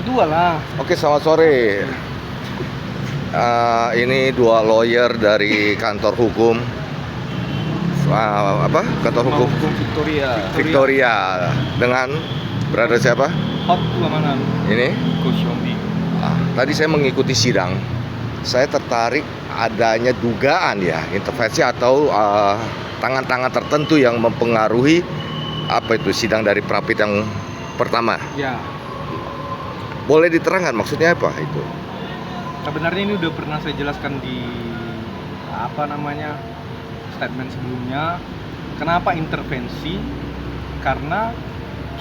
Dua lah. Oke, selamat sore. Ini dua lawyer dari kantor hukum. Kantor hukum Victoria. Dengan berada siapa? Hot keamanan. Ini. Coach Yombi. Tadi saya mengikuti sidang. Saya tertarik adanya dugaan ya intervensi atau tangan-tangan tertentu yang mempengaruhi sidang dari Prapit yang pertama. Ya. Boleh diterangkan maksudnya apa itu? Sebenarnya ini udah pernah saya jelaskan di statement sebelumnya. Kenapa intervensi? Karena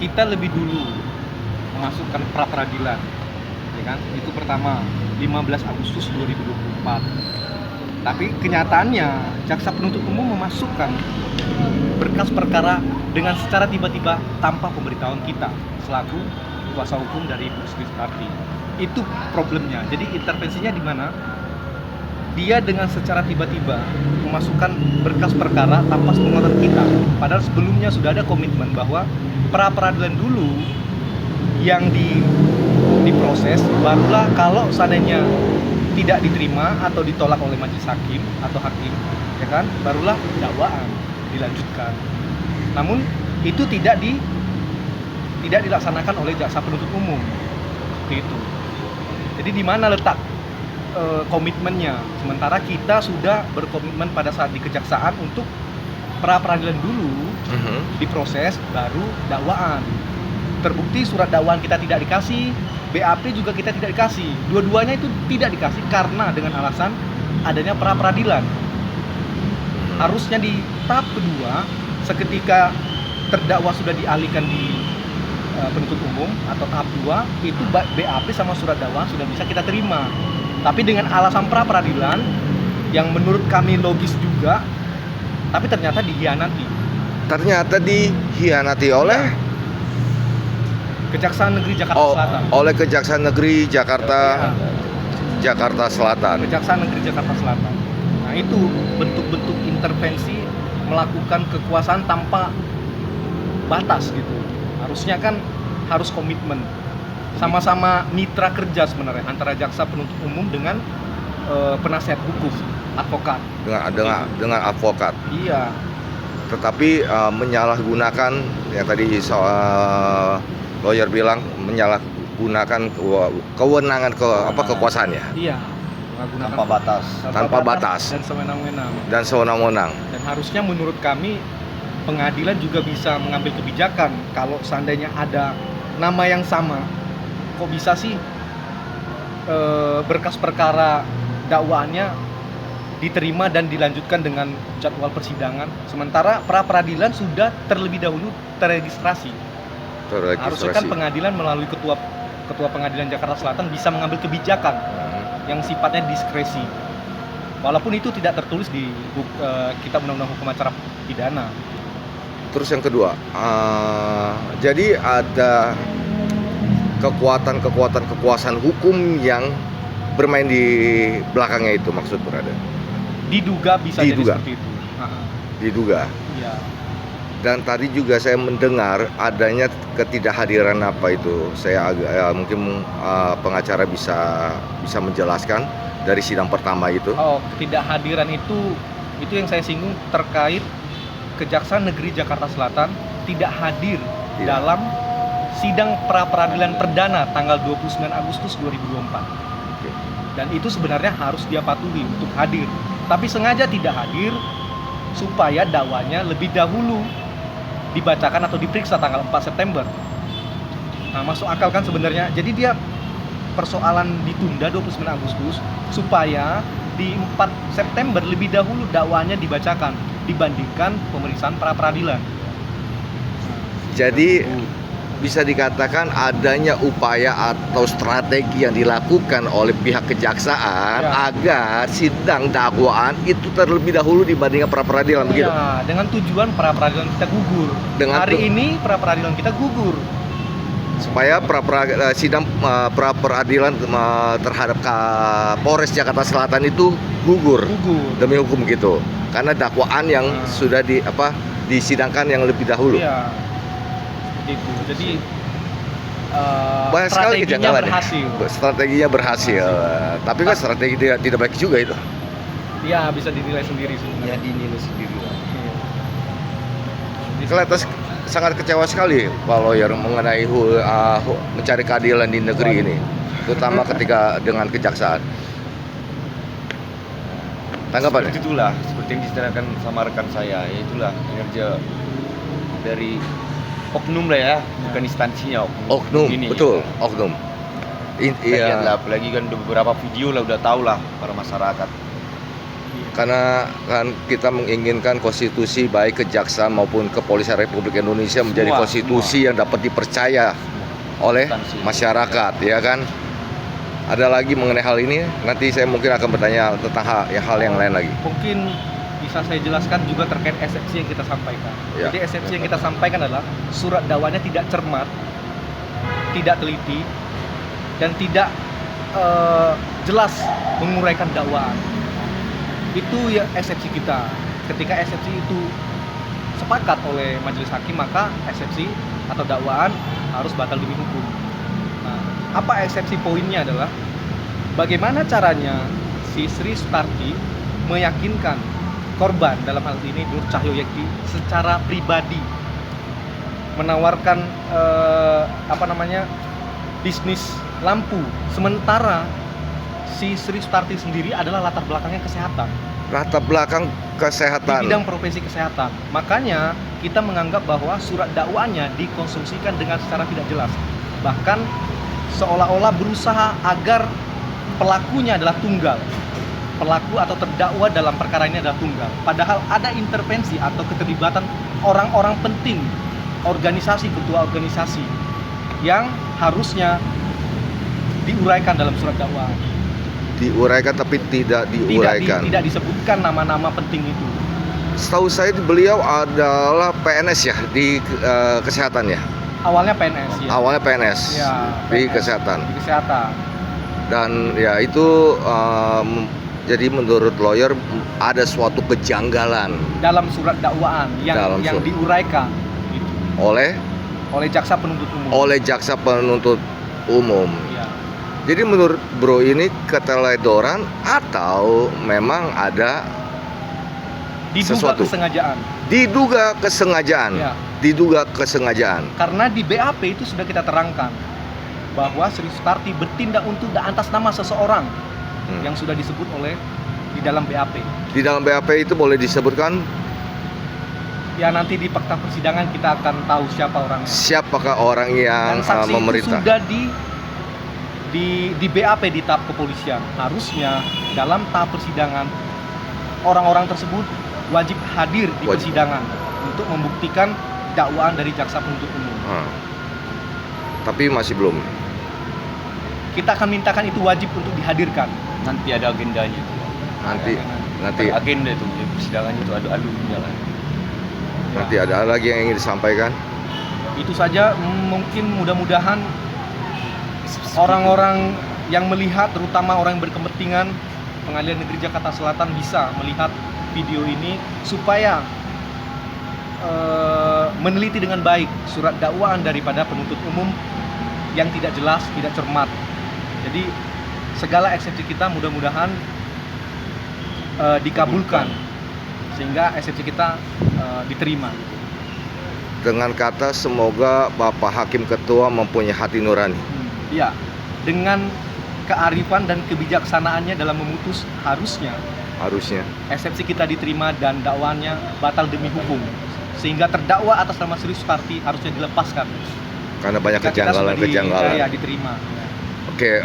kita lebih dulu memasukkan pra peradilan, ya kan? Itu pertama, 15 Agustus 2024. Tapi kenyataannya jaksa penuntut umum memasukkan berkas perkara dengan secara tiba-tiba tanpa pemberitahuan kita selaku kuasa hukum dari Justice Party. Itu problemnya. Jadi intervensinya di mana? Dia dengan secara tiba-tiba memasukkan berkas perkara tanpa sepengetahuan kita. Padahal sebelumnya sudah ada komitmen bahwa pra peradilan dulu yang diproses, barulah kalau seandainya tidak diterima atau ditolak oleh majelis hakim atau hakim, ya kan, barulah dakwaan dilanjutkan. Namun itu tidak dilaksanakan oleh jaksa penuntut umum. Itu. Jadi di mana letak komitmennya? Sementara kita sudah berkomitmen pada saat di kejaksaan untuk pra peradilan dulu diproses, baru dakwaan. Terbukti surat dakwaan kita tidak dikasih, BAP juga kita tidak dikasih. Dua-duanya itu tidak dikasih karena dengan alasan adanya pra peradilan. Harusnya di tahap kedua, seketika terdakwa sudah dialihkan di penuntut umum atau tahap 2, itu BAP sama surat dakwaan sudah bisa kita terima. Tapi dengan alasan pra peradilan yang menurut kami logis juga, tapi ternyata dihianati. Ternyata dihianati oleh Kejaksaan Negeri Jakarta Selatan. Oleh Kejaksaan Negeri Jakarta Selatan. Kejaksaan Negeri Jakarta Selatan. Nah, itu bentuk-bentuk intervensi melakukan kekuasaan tanpa batas gitu. Harusnya kan harus komitmen. Sama-sama mitra kerja sebenarnya antara jaksa penuntut umum dengan penasihat hukum, advokat. Dengan advokat. Iya. Tetapi menyalahgunakan yang tadi lawyer bilang menyalahgunakan kewenangan kekuasaannya. Iya. Tanpa batas. Dan sewenang-wenang. Dan harusnya menurut kami pengadilan juga bisa mengambil kebijakan kalau seandainya ada nama yang sama, kok bisa sih berkas perkara dakwaannya diterima dan dilanjutkan dengan jadwal persidangan, sementara pra peradilan sudah terlebih dahulu terregistrasi. Harusnya kan pengadilan melalui ketua pengadilan Jakarta Selatan bisa mengambil kebijakan yang sifatnya diskresi, walaupun itu tidak tertulis di Kitab Undang-Undang Hukum Acara Pidana. Terus yang kedua, jadi ada kekuasaan hukum yang bermain di belakangnya itu, maksud berada. Diduga bisa jadi seperti itu. Diduga. Iya. Dan tadi juga saya mendengar adanya ketidakhadiran saya mungkin pengacara bisa menjelaskan dari sidang pertama itu. Ketidakhadiran itu yang saya singgung terkait Kejaksaan Negeri Jakarta Selatan tidak hadir dalam sidang pra peradilan perdana tanggal 29 Agustus 2024. Dan itu sebenarnya harus dia patuhi untuk hadir. Tapi sengaja tidak hadir supaya dakwanya lebih dahulu dibacakan atau diperiksa tanggal 4 September. Nah, masuk akal kan sebenarnya. Jadi dia persoalan ditunda 29 Agustus supaya di 4 September lebih dahulu dakwanya dibacakan dibandingkan pemeriksaan pra peradilan. Jadi bisa dikatakan adanya upaya atau strategi yang dilakukan oleh pihak kejaksaan agar sidang dakwaan itu terlebih dahulu dibandingkan pra peradilan, begitu? Ya, dengan tujuan pra peradilan kita gugur. Hari ini pra peradilan kita gugur. Supaya sidang pra peradilan terhadap Polres Jakarta Selatan itu gugur demi hukum gitu. Karena dakwaan yang sudah disidangkan yang lebih dahulu. Iya. Itu. Jadi Banyak sekali strateginya kejanggalan. berhasil. Strateginya berhasil. Tapi kan strategi tidak baik juga itu. Ya bisa dinilai sendiri sebenarnya. Ya dinilai sendiri. Iya. Jadi Kelihatan sangat kecewa sekali Pak Lawyer mengenai mencari keadilan di negeri ini, terutama ketika dengan kejaksaan. Tanggapan? Itulah seperti yang diceritakan sama rekan saya, ya itulah kinerja dari oknum lah ya, bukan instansinya Oknum, ini. betul, oknum. Iya. Iya, Apalagi kan udah beberapa video lah udah tahu lah para masyarakat. karena kan kita menginginkan konstitusi baik kejaksaan maupun kepolisian Republik Indonesia menjadi Semua, konstitusi yang dapat dipercaya oleh Instansi. masyarakat, ya kan? Ada lagi mengenai hal ini, nanti saya mungkin akan bertanya tentang hal yang lain lagi. mungkin bisa saya jelaskan juga terkait eksepsi yang kita sampaikan. Ya. Jadi eksepsi yang kita sampaikan adalah surat dakwanya tidak cermat, tidak teliti, dan tidak jelas menguraikan dakwaan. Itu ya eksepsi kita. Ketika eksepsi itu sepakat oleh majelis hakim, maka eksepsi atau dakwaan harus batal demi hukum. Nah, apa eksepsi poinnya adalah bagaimana caranya si Sri Sutarti meyakinkan korban, dalam hal ini Nur Cahyoyekti, secara pribadi menawarkan bisnis lampu, sementara si Sri Sutarti sendiri adalah latar belakangnya kesehatan, Latar belakang di kesehatan. bidang profesi kesehatan. Makanya kita menganggap bahwa surat dakwaannya dikonsumsikan dengan secara tidak jelas, bahkan seolah-olah berusaha agar pelakunya adalah tunggal, pelaku atau terdakwa dalam perkara ini adalah tunggal, padahal ada intervensi atau keterlibatan orang-orang penting, organisasi, ketua organisasi yang harusnya diuraikan dalam surat dakwaan. Diuraikan tapi tidak diuraikan. Tidak disebutkan nama-nama penting itu. Setahu saya beliau adalah PNS ya di kesehatan ya. Awalnya PNS ya. Awalnya PNS Ya, di PNS, kesehatan. Di kesehatan. Dan ya itu jadi menurut lawyer ada suatu kejanggalan Dalam surat dakwaan yang Dalam surat. diuraikan gitu, oleh jaksa penuntut umum. jaksa penuntut umum. Ya. Jadi menurut Bro ini keteledoran atau memang ada Diduga sesuatu? kesengajaan. Diduga kesengajaan. Ya. Diduga kesengajaan. Karena di BAP itu sudah kita terangkan bahwa Sri Sutarti bertindak untuk atas nama seseorang yang sudah disebut oleh di dalam BAP. Di dalam BAP itu boleh disebutkan Ya nanti di fakta persidangan kita akan tahu siapa orangnya. siapakah orang yang Dan saksi itu memerintah. sudah di BAP di tahap kepolisian. Harusnya dalam tahap persidangan orang-orang tersebut wajib hadir di Wajib. persidangan untuk membuktikan dakwaan dari jaksa penuntut umum. Tapi masih belum. Kita akan mintakan itu wajib untuk dihadirkan. Nanti ada agendanya. Nanti Agenda itu di persidangan itu ada alurnya lah. nanti ada lagi yang ingin disampaikan. Itu saja, mungkin mudah-mudahan orang-orang yang melihat, terutama orang yang berkepentingan, Pengadilan Negeri Jakarta Selatan bisa melihat video ini supaya meneliti dengan baik surat dakwaan daripada penuntut umum yang tidak jelas, tidak cermat. Jadi segala eksepsi kita mudah-mudahan dikabulkan sehingga eksepsi kita diterima. Dengan kata semoga Bapak Hakim Ketua mempunyai hati nurani. Ya, dengan kearifan dan kebijaksanaannya dalam memutus, harusnya eksepsi kita diterima dan dakwaannya batal demi hukum, sehingga terdakwa atas nama Sri Sutarti harusnya dilepaskan. Karena banyak Jika kita sudah kejanggalan. Ya, diterima. Oke,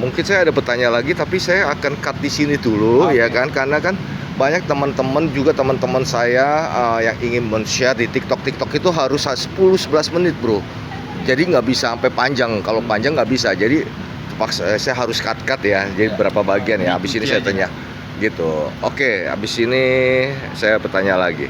mungkin saya ada pertanyaan lagi, tapi saya akan cut di sini dulu, Oke. ya kan? Karena kan banyak teman-teman saya yang ingin men-share di TikTok itu harus 10-11 menit, Bro. Jadi nggak bisa sampai panjang. Kalau panjang nggak bisa. Jadi saya harus cut ya. Jadi berapa bagian ya? Habis ini saya tanya. Gitu. Oke, habis ini saya bertanya lagi.